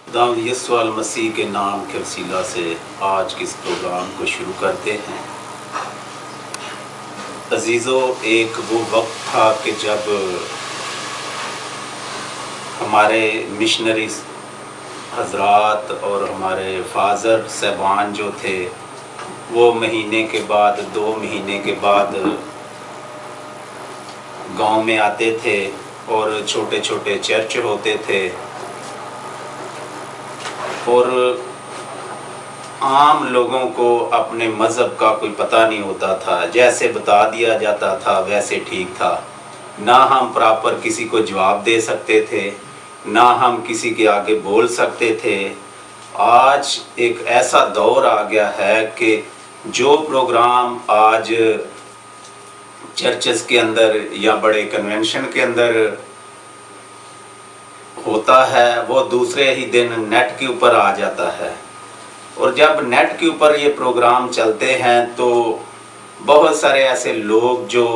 खुदावंद यीशु मसीह के नाम के वसीला से आज के इस प्रोग्राम को शुरू करते हैं। अजीज़ों, एक वो वक्त था कि जब हमारे मिशनरी हजरात और हमारे फादर साहबान जो थे वो महीने के बाद 2 महीने के बाद गांव में आते थे और छोटे छोटे चर्च होते थे और आम लोगों को अपने मज़हब का कोई पता नहीं होता था। जैसे बता दिया जाता था वैसे ठीक था। ना हम प्रॉपर किसी को जवाब दे सकते थे, ना हम किसी के आगे बोल सकते थे। आज एक ऐसा दौर आ गया है कि जो प्रोग्राम आज चर्चेस के अंदर या बड़े कन्वेंशन के अंदर होता है वो दूसरे ही दिन नेट के ऊपर आ जाता है। और जब नेट के ऊपर ये प्रोग्राम चलते हैं तो बहुत सारे ऐसे लोग जो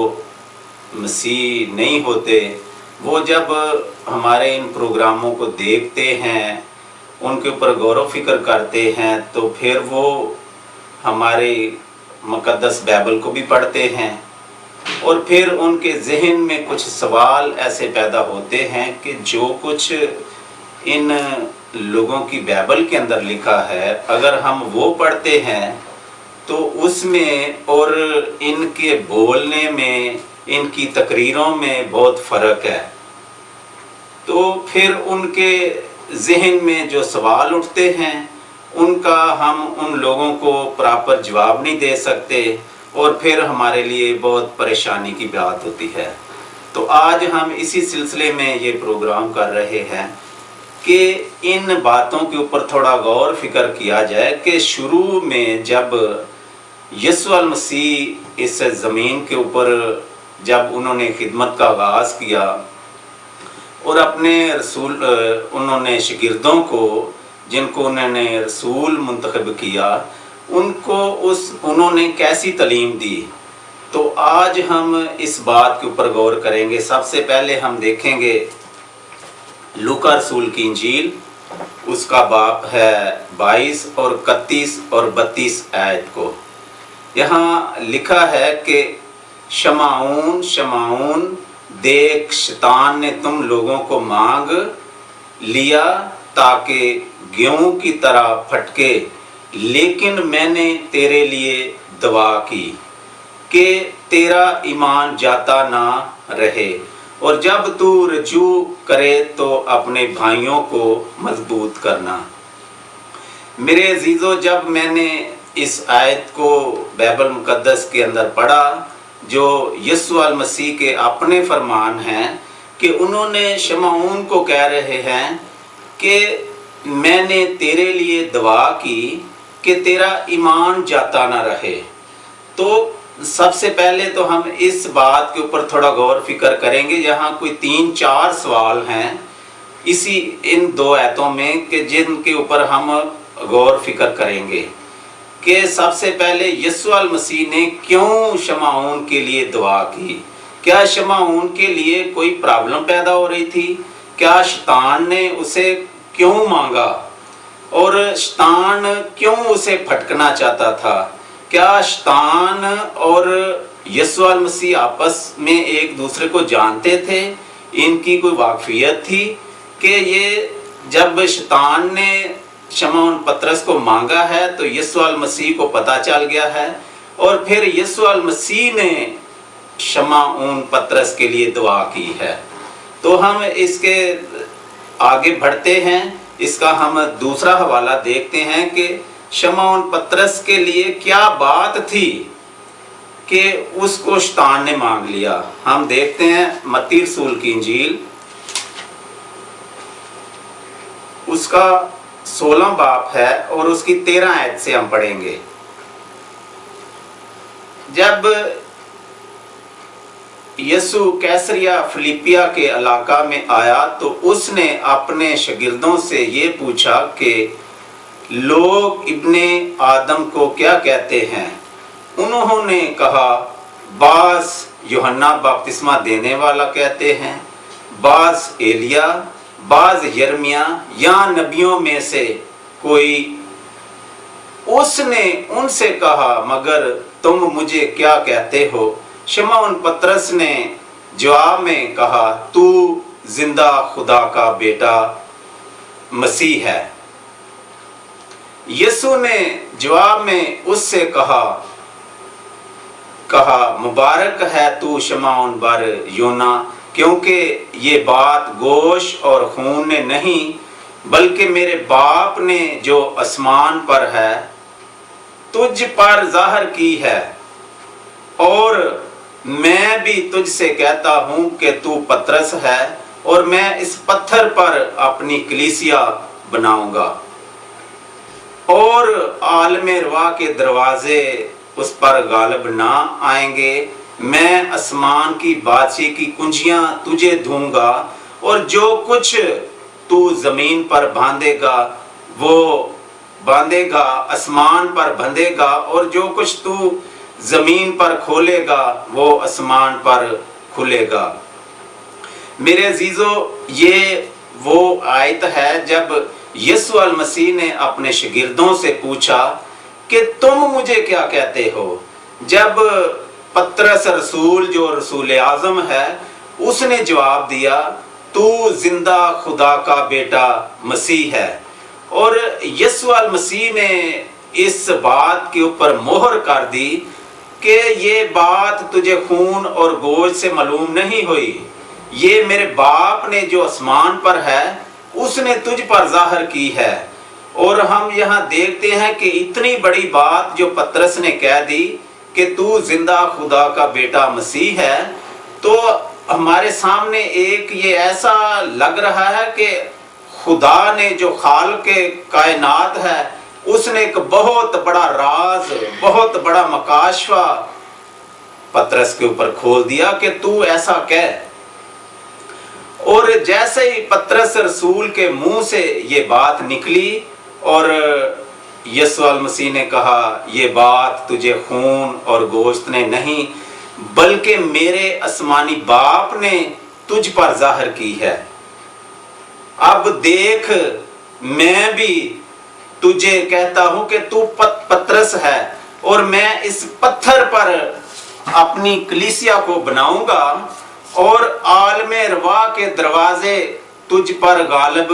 मसीह नहीं होते वो जब हमारे इन प्रोग्रामों को देखते हैं, उनके ऊपर गौर व फिक्र करते हैं, तो फिर वो हमारे मुक़द्दस बाइबल को भी पढ़ते हैं और फिर उनके जहन में कुछ सवाल ऐसे पैदा होते हैं कि जो कुछ इन लोगों की बाइबल के अंदर लिखा है अगर हम वो पढ़ते हैं तो उसमें और इनके बोलने में, इनकी तकरीरों में बहुत फ़र्क है। तो फिर उनके जहन में जो सवाल उठते हैं उनका हम उन लोगों को प्रॉपर जवाब नहीं दे सकते और फिर हमारे लिए बहुत परेशानी की बात होती है। तो आज हम इसी सिलसिले में ये प्रोग्राम कर रहे हैं कि इन बातों के ऊपर थोड़ा गौर फिक्र किया जाए कि शुरू में जब यीशु मसीह इस ज़मीन के ऊपर जब उन्होंने खिदमत का आगाज़ किया और अपने रसूल उन्होंने शागिर्दों को जिनको उन्होंने रसूल मुंतखब किया उनको उन्होंने कैसी तालीम दी, तो आज हम इस बात के ऊपर गौर करेंगे। सबसे पहले हम देखेंगे लूका रसूल की इंजील, उसका बाब है 22 और 31 और 32 आयत को। यहाँ लिखा है कि शमाऊन शमाऊन, देख शैतान ने तुम लोगों को मांग लिया ताकि गेहूं की तरह फटके, लेकिन मैंने तेरे लिए दुआ की कि तेरा ईमान जाता ना रहे और जब तू रजू करे तो अपने भाइयों को मजबूत करना। मेरे अजीज़ों, जब मैंने इस आयत को बाइबल मुक़द्दस के अंदर पढ़ा जो यीशु मसीह के अपने फरमान हैं कि उन्होंने शमाऊन को कह रहे हैं कि मैंने तेरे लिए दुआ की कि तेरा ईमान जाता ना रहे। तो सबसे पहले तो हम इस बात के ऊपर थोड़ा गौर फिक्र करेंगे। यहाँ कोई 3-4 सवाल हैं इसी इन 2 आयतों में कि जिनके ऊपर हम गौर फिक्र करेंगे कि सबसे पहले यीशु मसीह ने क्यों शमाऊन के लिए दुआ की। क्या शमाऊन के लिए कोई प्रॉब्लम पैदा हो रही थी? क्या शैतान ने उसे क्यों मांगा और शैतान क्यों उसे फटकना चाहता था? क्या शैतान और यीशु मसीह आपस में एक दूसरे को जानते थे? इनकी कोई वाकफियत थी कि ये जब शैतान ने शमौन पतरस को मांगा है तो यीशु मसीह को पता चल गया है और फिर यीशु मसीह ने शमौन पतरस के लिए दुआ की है। तो हम इसके आगे बढ़ते हैं, इसका हम दूसरा हवाला देखते हैं कि शमौन पतरस के लिए क्या बात थी कि उसको शैतान ने मांग लिया। हम देखते हैं मत्ती रसूल की इंजील, उसका 16 बाब है और उसकी 13 आयत से हम पढ़ेंगे। जब यीशु कैसरिया फिलिपिया के इलाका में आया तो उसने अपने शागिर्दों से ये पूछा कि लोग इब्ने आदम को क्या कहते हैं? उन्होंने कहा, बास यूहन्ना बपतिस्मा देने वाला कहते हैं, बास एलिया, بعض یرمیہ یا نبیوں میں سے کوئی، اس نے ان سے کہا مگر تم مجھے کیا کہتے ہو؟ شمعون پطرس نے جواب میں کہا تو زندہ خدا کا بیٹا مسیح ہے۔ یسوع نے جواب میں اس سے کہا مبارک ہے تو شمعون بر یونا، کیونکہ یہ بات گوشت اور خون نے نہیں بلکہ میرے باپ نے جو آسمان پر ہے تجھ پر ظاہر کی ہے۔ اور میں بھی تجھ سے کہتا ہوں کہ تو پطرس ہے، اور میں اس پتھر پر اپنی کلیسیا بناؤں گا، اور عالم روا کے دروازے اس پر غالب نہ آئیں گے۔ میں آسمان کی بادشاہی کی کنجیاں تجھے دوں گا، اور جو کچھ تو زمین پر باندھے گا وہ باندھے گا آسمان پر بندھے گا، اور جو کچھ تو زمین پر کھولے گا وہ آسمان پر کھلے گا۔ میرے عزیزو، یہ وہ آیت ہے جب یسوع المسیح نے اپنے شاگردوں سے پوچھا کہ تم مجھے کیا کہتے ہو؟ جب پطرس رسول جو رسول اعظم ہے اس نے جواب دیا تو زندہ خدا کا بیٹا مسیح ہے، اور یسوع المسیح نے اس بات کے اوپر مہر کر دی کہ یہ بات تجھے خون اور گوشت سے معلوم نہیں ہوئی، یہ میرے باپ نے جو آسمان پر ہے اس نے تجھ پر ظاہر کی ہے۔ اور ہم یہاں دیکھتے ہیں کہ اتنی بڑی بات جو پطرس نے کہہ دی کہ تو زندہ خدا کا بیٹا مسیح ہے، تو ہمارے سامنے ایک یہ ایسا لگ رہا ہے کہ خدا نے جو خالق کائنات ہے اس نے ایک بہت بڑا راز، بہت بڑا مکاشفہ پطرس کے اوپر کھول دیا کہ تو ایسا کہہ۔ اور جیسے ہی پطرس رسول کے منہ سے یہ بات نکلی اور یسوع المسیح نے کہا یہ بات تجھے خون اور گوشت نے نہیں بلکہ میرے آسمانی باپ نے تجھ پر ظاہر کی ہے۔ اب دیکھ میں بھی تجھے کہتا ہوں کہ تو پطرس ہے، اور میں اس پتھر پر اپنی کلیسیا کو بناؤں گا، اور عالم روا کے دروازے تجھ پر غالب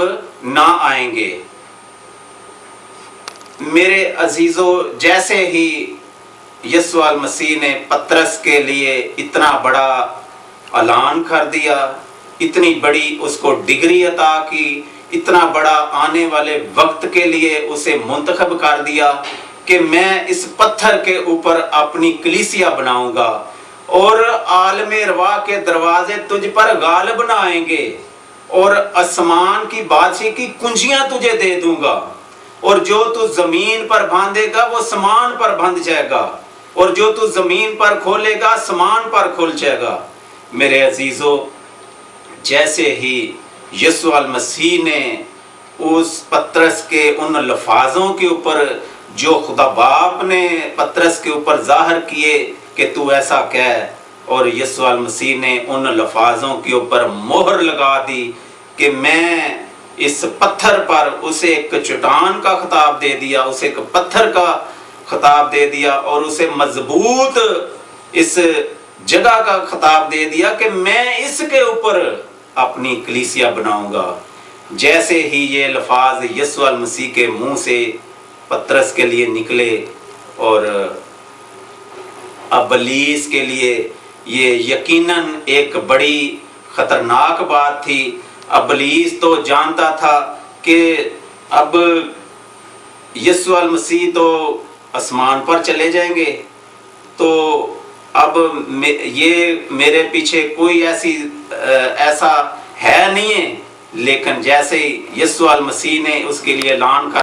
نہ آئیں گے۔ میرے عزیزو، جیسے ہی یسوع المسیح نے پطرس کے لیے اتنا بڑا اعلان کر دیا، اتنی بڑی اس کو ڈگری عطا کی، اتنا بڑا آنے والے وقت کے لیے اسے منتخب کر دیا کہ میں اس پتھر کے اوپر اپنی کلیسیا بناؤں گا، اور عالم روا کے دروازے تجھ پر غالب نہ آئیں گے، اور آسمان کی بادشاہی کی کنجیاں تجھے دے دوں گا، اور جو تو زمین پر باندھے گا وہ سمان پر بندھ جائے گا، اور جو تو زمین پر کھولے گا سمان پر کھل جائے گا۔ میرے عزیزو، جیسے ہی یسوع المسیح نے اس پطرس کے ان الفاظوں کے اوپر جو خدا باپ نے پطرس کے اوپر ظاہر کیے کہ تو ایسا کہہ، اور یسوع المسیح نے ان الفاظوں کے اوپر مہر لگا دی کہ میں اس پتھر پر اسے ایک چٹان کا خطاب دے دیا، اسے ایک پتھر کا خطاب دے دیا، اور اسے مضبوط اس جگہ کا خطاب دے دیا کہ میں اس کے اوپر اپنی کلیسیا بناؤں گا۔ جیسے ہی یہ الفاظ یسوع المسیح کے منہ سے پطرس کے لیے نکلے، اور ابلیس کے لیے یہ یقیناً ایک بڑی خطرناک بات تھی۔ ابلیس تو جانتا تھا کہ اب یسوع المسیح تو آسمان پر چلے جائیں گے، تو اب یہ میرے پیچھے کوئی ایسا ہے نہیں ہے، لیکن جیسے یسوع المسیح نے اس کے لیے اعلان کر